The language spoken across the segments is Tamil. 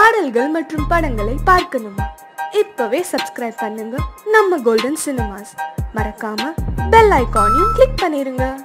பாடல்கள் மற்றும் படங்களை பார்க்கணுமா? இப்பவே சப்ஸ்கிரைப் பண்ணுங்க நம்ம கோல்டன் சினிமாஸ். மறக்காம பெல் ஐகானையும் கிளிக் பண்ணிருங்க.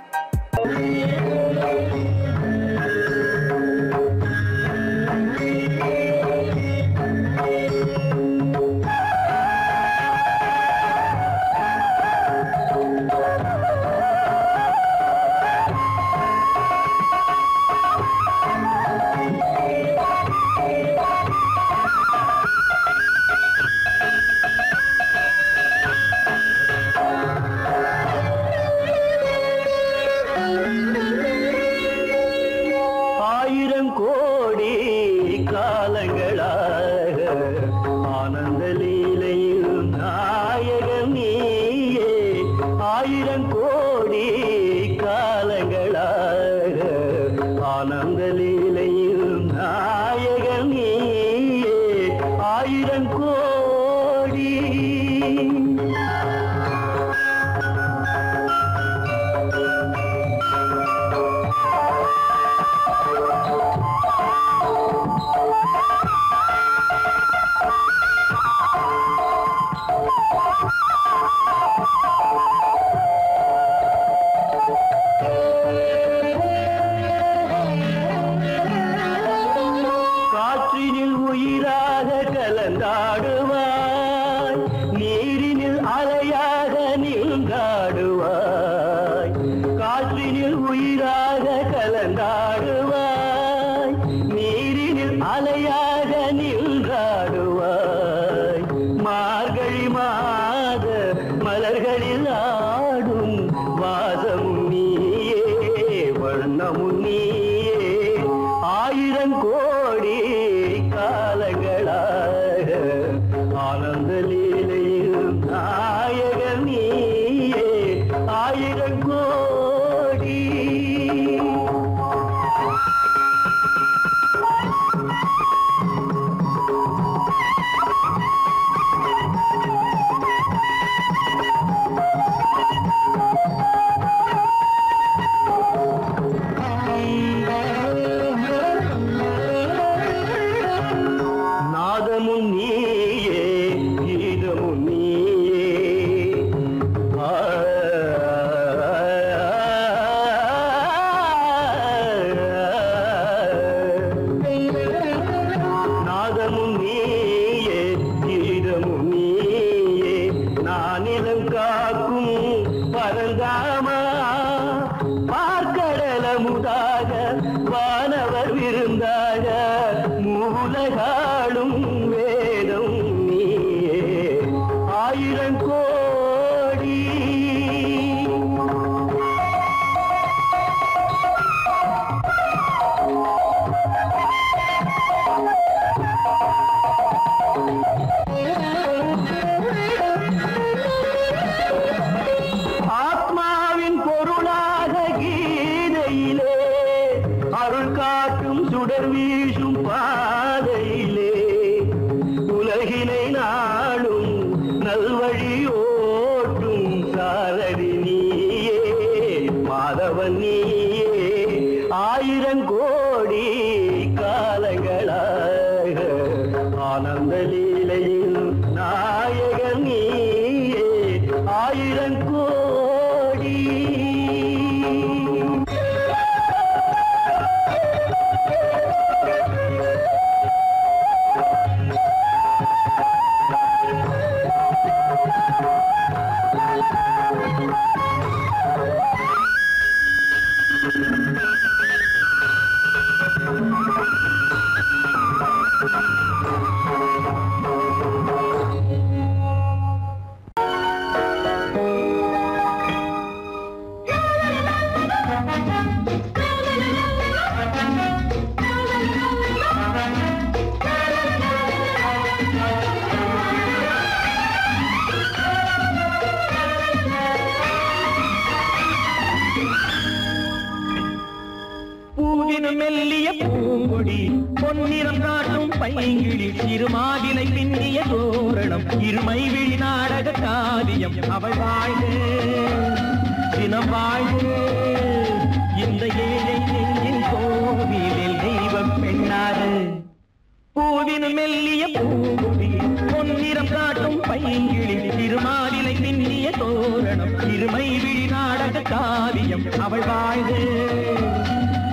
பூவினும் மெல்லிய பூங்குடி பொன்னிறம் காட்டும் பைங்கிளி திருமாலிலை பின்னிய தோரணம் இருமை விழி நாடக காவியம் அவள் வாழ்க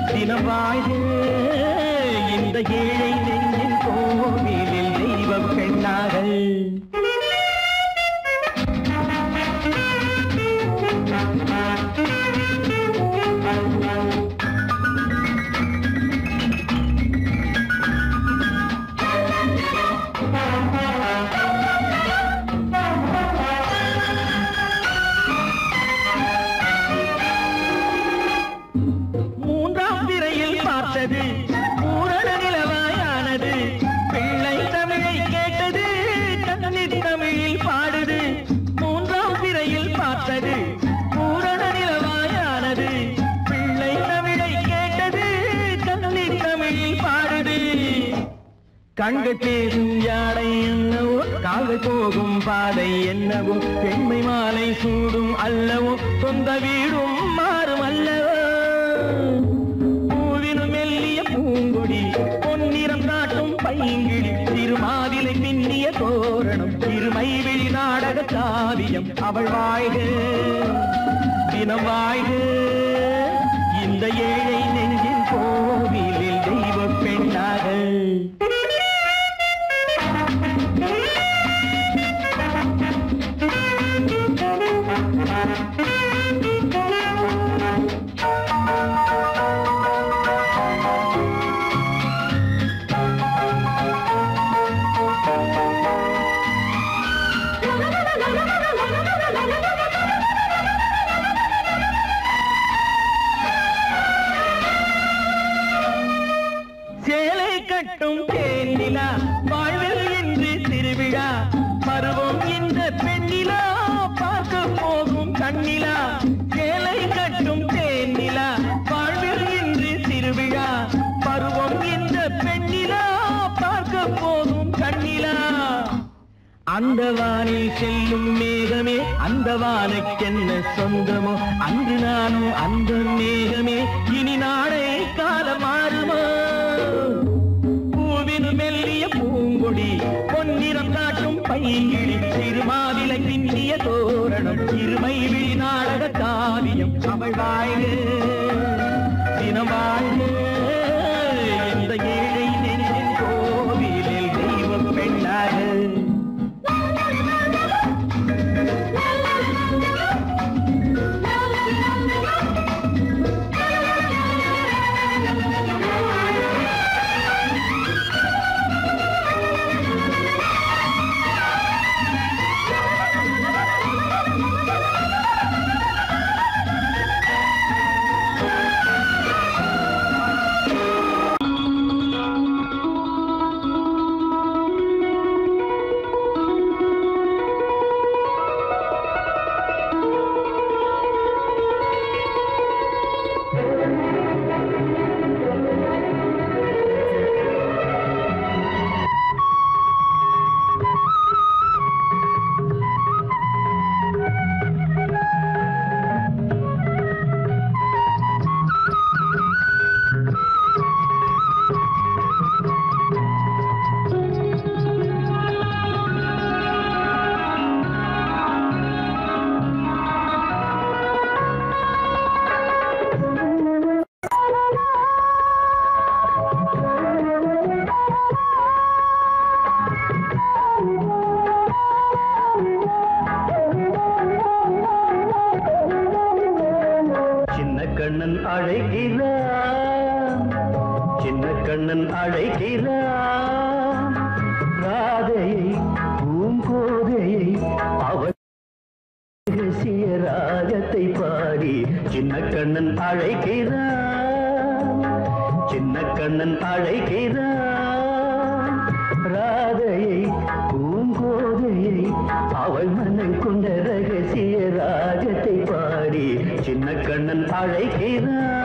தினம் வாழ்க இந்த ஏழை நெஞ்சின் கோவிலில் தெய்வ பெண்ணாக பூரண நிலவாயானது பிள்ளை தமிழை கேட்டது கண்ணீர் தமிழில் பாடுது மூன்றாம் திரையில் பார்த்தது பூரண நிலவாயானது பிள்ளை தமிழை கேட்டது கண்ணீர் தமிழில் பாடுது கண்கள் பேசும் யானை என்னவோ கால்கள் போகும் பாதை என்னவோ பெண்மை மாலை சூடும் அல்லவோ சொந்த வீடும் மாறும் அல்லவோ பூங்குடி பொன்னிறம் காட்டும் பைங்கிளி திருமாதிலை பின்னிய தோரணம் இருமை விழி நாடக காவியம் அவள் வாழ்க தினம் வாழ்க இந்த ஏழை நெஞ்சின் கோவிலில் தெய்வ பெண்ணாக கட்டும் தேனிலா வாழ்வில் என்று திருவிழா பருவம் இந்த பெண்ணிலா பார்க்க போகும் கண்ணிலா சேலை கட்டும் தேனிலா வாழ்வில் என்று திருவிழா பருவம் இந்த பெண்ணிலா பார்க்க போகும் கண்ணிலா அந்த வானில் செல்லும் மேகமே அந்த வானுக்கென்ன சொந்தமோ அன்று நானும் அந்த மேகமே இனி நாளை காலம் மாறுமோ மெல்லிய பூங்கொடி பொன்னிறம் காட்டும் பைங்கிளி திருமாவிலை பின்னிய தோரணம் இருமை விழி நாடக காவியம் அவள் வாழ்க தினம் வாழ்க இந்த ஏழை நெஞ்சின் கோவிலில் தெய்வ பெண்ணாக கண்ணன் அழைக்கிறான் சின்ன கண்ணன் அழைக்கிறான் ராதையை பூங்கோதையை அவர் ரகசிய ராகத்தை பாடி சின்ன கண்ணன் அழைக்கிறான் சின்ன கண்ணன் அழைக்கிறான் ராதையை பூங்கோதையை அவள் மனம் கொண்ட ரகசிய ராகத்தை பாடி சின்ன கண்ணன் அழைக்கிறான்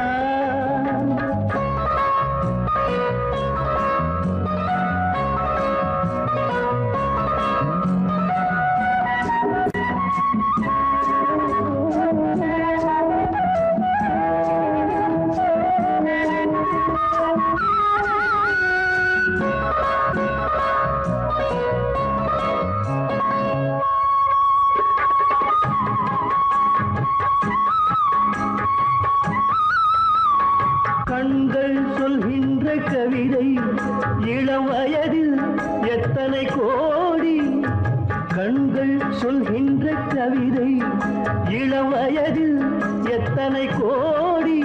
வயதில் எத்தனை கோடி கண்கள் சொல்கின்ற கவிதை, இளம் வயதில் எத்தனை கோடி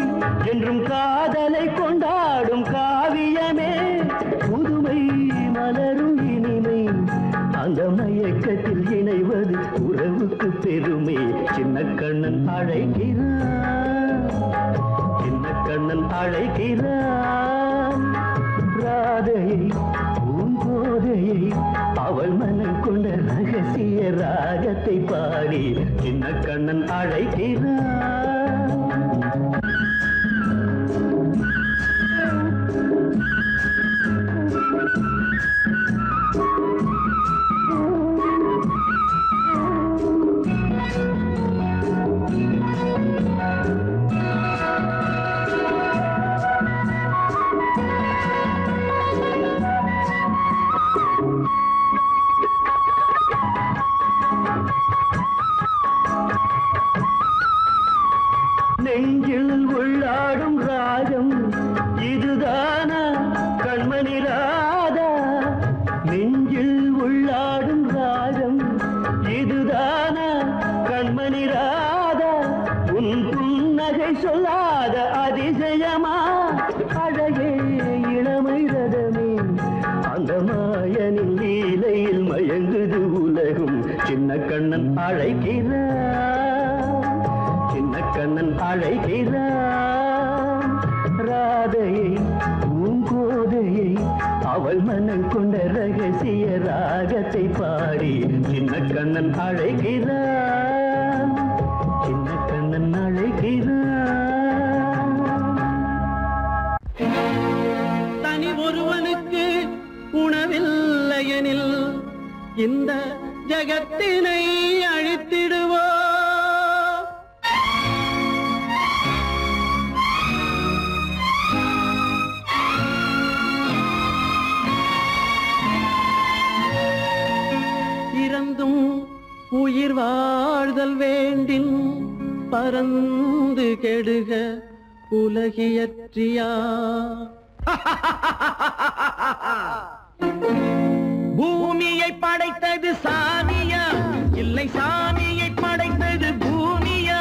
என்றும் காதலை கொண்டாடும் காவியமே, புதுமை மலரும் இனிமை, அந்த மயக்கத்தில் இணைவது உறவுக்கு பெருமை. சின்ன கண்ணன் அழைக்கிறான், சின்ன கண்ணன் அழைக்கிறான், ராதையை பூங்கோதையை அவள் மனம் கொண்ட ரகசிய ராகத்தை பாடி சின்ன கண்ணன் அழைக்கிறான். நெஞ்சில் உள்ளாடும் ராகம் இதுதானா கண்மணி ராதா, நெஞ்சில் உள்ளாடும் ராகம் இதுதானா கண்மணி ராதா, உன் புன்னகை சொல்லாத அதிசயமா, அழகே இளமை ரதமே, அந்த மாயனின் லீலையில் மயங்குது உலகும். சின்ன கண்ணன் அழைக்கிறான், சின்ன கண்ணன் அழைக்கிறான், ராதையை பூங்கோதையை அவள் மனம் கொண்ட ரகசிய ராகத்தை பாடி சின்ன கண்ணன் அழைக்கிறான், சின்ன கண்ணன் அழைக்கிறான். தனி ஒருவனுக்கு உணவில்லையெனில் இந்த ஜகத்தினை அழித்திடுவோ, இறந்தும் உயிர் வாழ்தல் வேண்டின் பறந்து கெடுக உலகியற்றியா. பூமியை படைத்தது சாமியா, இல்லை சாமியை படைத்தது பூமியா,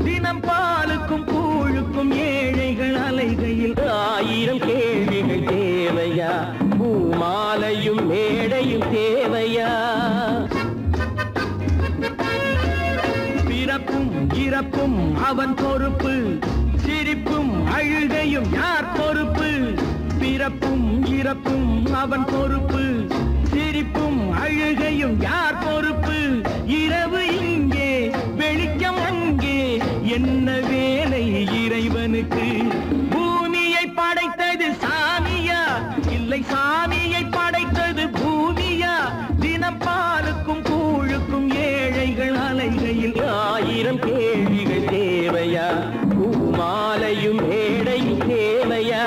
தினம் பாலுக்கும் கூழுக்கும் ஏழைகள் அலைகையில் 1000 கேள்விகள் தேவையா, பூமாலையும் மேடையும் தேவையா. பிறப்பும் இறப்பும் அவன் பொறுப்பு, சிரிப்பும் அழுகையும் யார் பொறுப்பு, பிறப்பும் இறப்பும் அவன் பொறுப்பு, சிரிப்பும் அழுகையும் யார் பொறுப்பு. இரவு இங்கே வெளிச்சம் அங்கே, என்ன வேலை இறைவனுக்கு. பூமியை படைத்தது சாமியா, இல்லை சாமியை படைத்தது பூமியா, தினம் பாலுக்கும் கூழுக்கும் ஏழைகள் அலைகையில் 1000 கேள்விகள் தேவையா, பூமாலையும் மேடையும் தேவையா.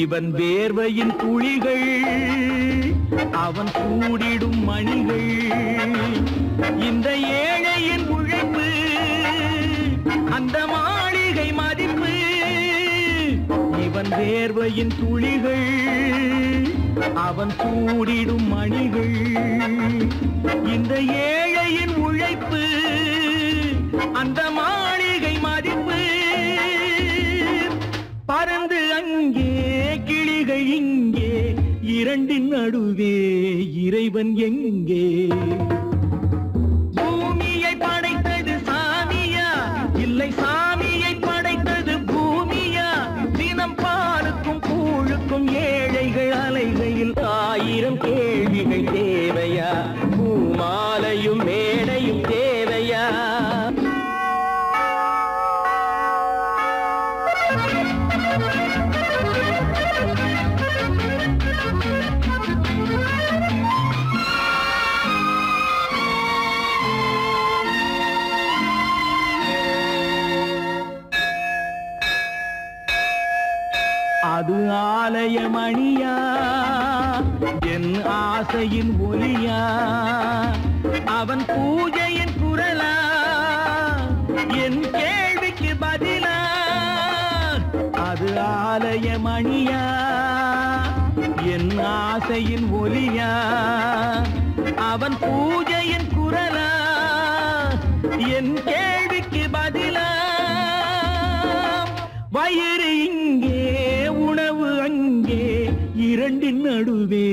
இவன் வேர்வையின் துளிகள், அவன் கூடிடும் மணிகள், இந்த ஏழையின் உழைப்பு, அந்த மாளிகை மதிப்பு. இவன் வேர்வையின் துளிகள், அவன் கூடிடும் மணிகள், இந்த ஏழையின் உழைப்பு, அந்த மாளிகை மதிப்பு. பறந்து அங்கே கிளிகள் இங்கே, இரண்டின் நடுவே இறைவன் எங்கே. பூமியை படைத்தது சாமியா, இல்லை சாமியை படைத்தது பூமியா, தினம் பாலுக்கும் கூழுக்கும் ஏழைகள் அலைகையில் 1000 கேள்விகள் தேவையா, பூமாலையும் மேடையும் தேவையா. ஆசையின் ஒலியா அவன் பூஜையின் குரலா என் கேள்விக்கு பதிலா அது ஆலய மணியா என் ஆசையின் ஒலியா அவன் பூஜையின் குரலா என் கேள்விக்கு பதிலா வயிறு இங்கே உணவு அங்கே இரண்டின் நடுவே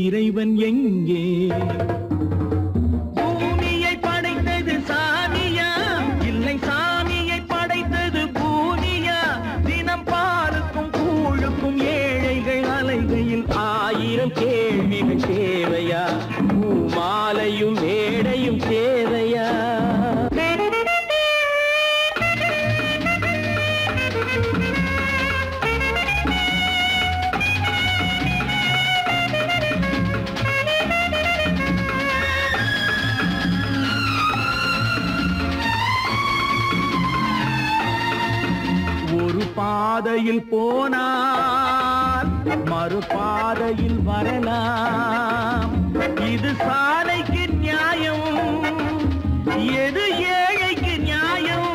இறைவன் எங்கே பூமியை படைத்தது சாமியா இல்லை சாமியை படைத்தது பூமியா தினம் பாலுக்கும் கூழுக்கும் ஏழைகள் அலைகையில் 1000 கேள்விகள் தேவையா பூமாலையும் மேடையும் தேவையா ஒரு பாதையில் போனால் மறுபாதையில் வரலாம் இது சாலைக்கு நியாயம் எது ஏழைக்கு நியாயம்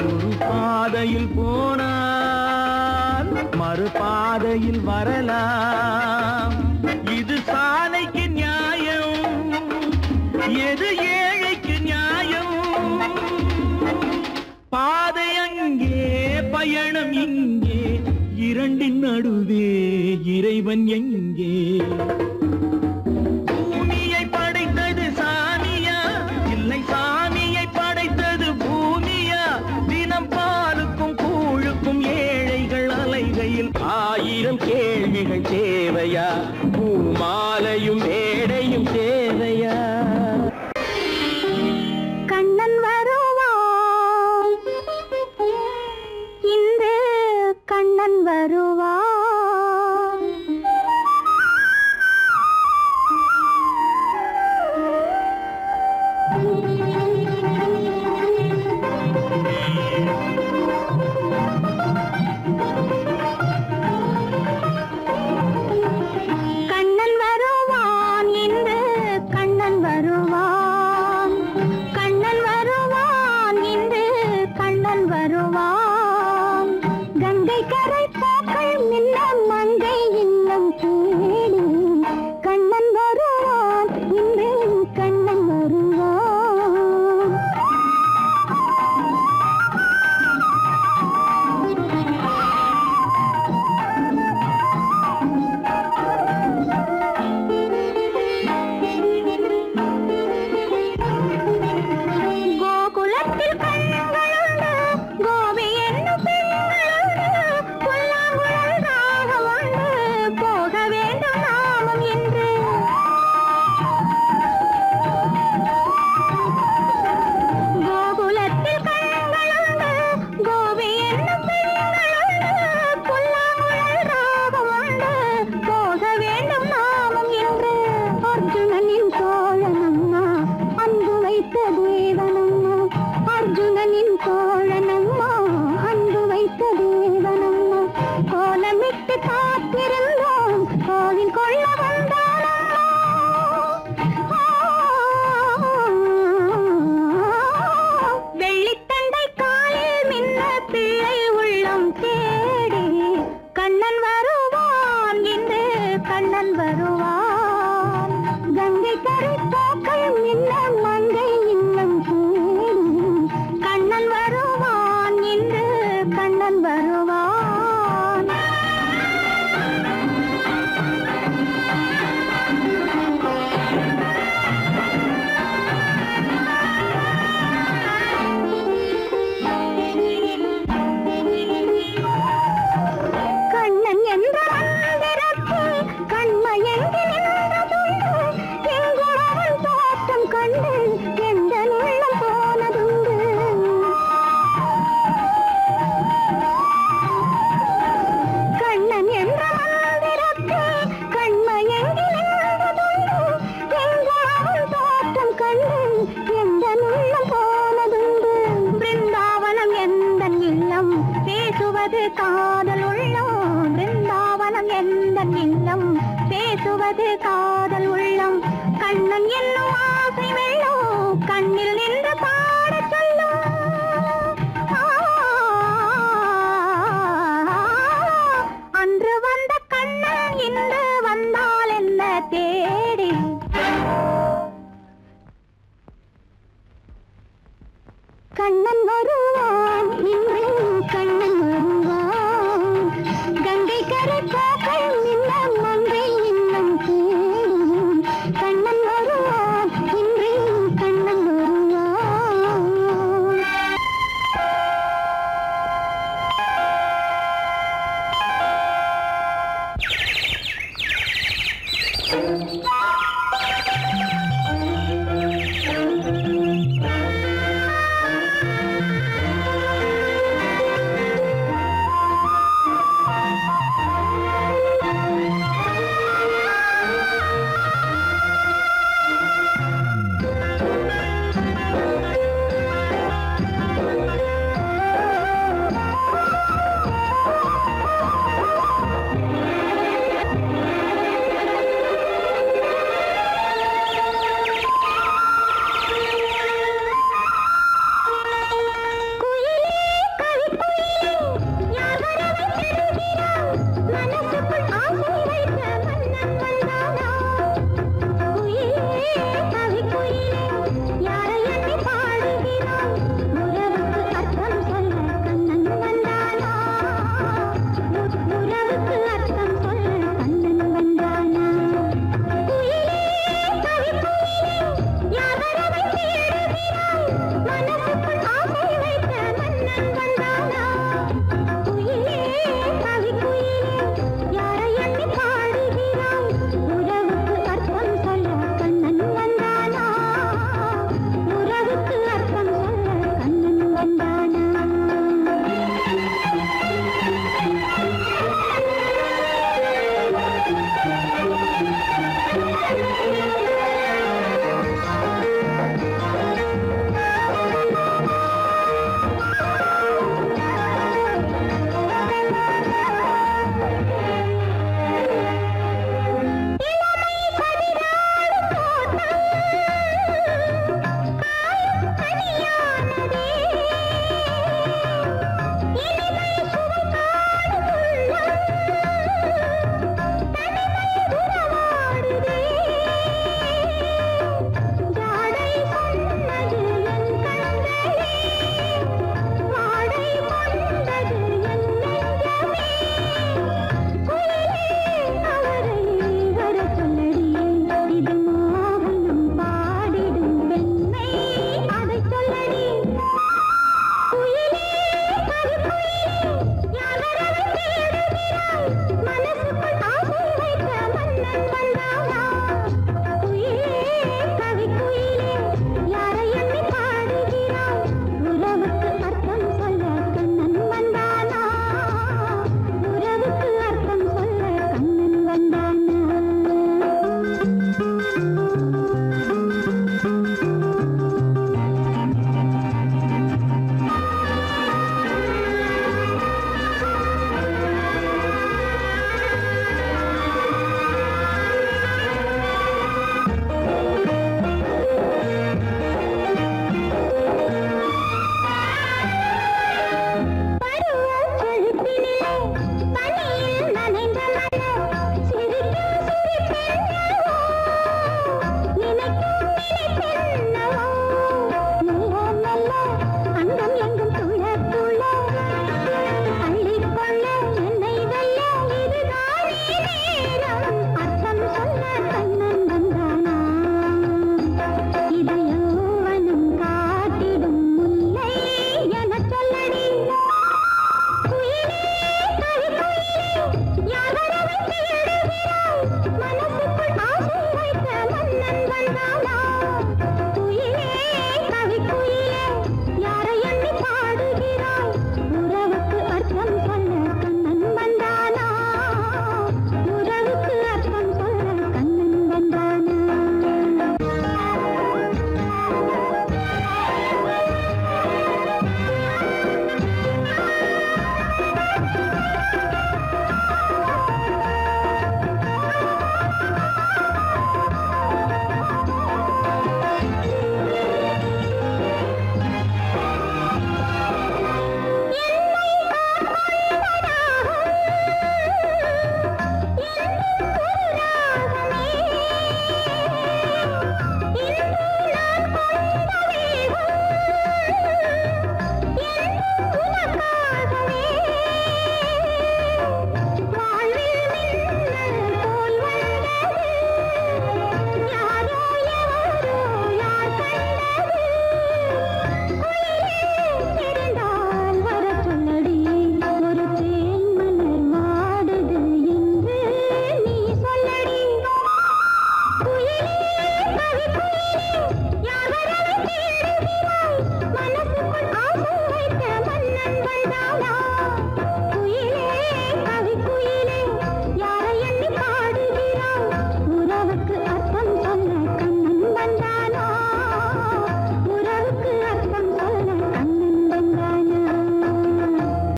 ஒரு பாதையில் போனால் மறுபாதையில் வரலாம் இது சாலைக்கு நியாயம் எது ஏழைக்கு நியாயம் பாதை அங்கே பயணம் இங்கே இரண்டின் நடுவே இறைவன் எங்கே பூமியை படைத்தது சாமியா இல்லை சாமியை படைத்தது பூமியா தினம் பாலுக்கும் கூழுக்கும் ஏழைகள் அலைகையில் 1000 கேள்விகள் தேவையா பூமாலையும் மேடையும் தேவையா கண்ணன் வருவான் இன்று கண்ணன் வருவான் கண்ணன் வருவான் இன்று கண்ணன் என்னும் ஆசை வெள்ளம் கண்ணில் நின்று பாட சொல்லும். அன்று வந்த கண்ணன் இன்று வந்தால் என்ன தேடி. கண்ணன் வருவான் இன்று கண்ணன் வருவான். கங்கை கரை போக்கள் இன்னும் ஒன்றை இன்னும் தேடும். கண்ணன் வருவான். குயிலே யார் வரவை தேடுகிறாய் மனசுக்குள்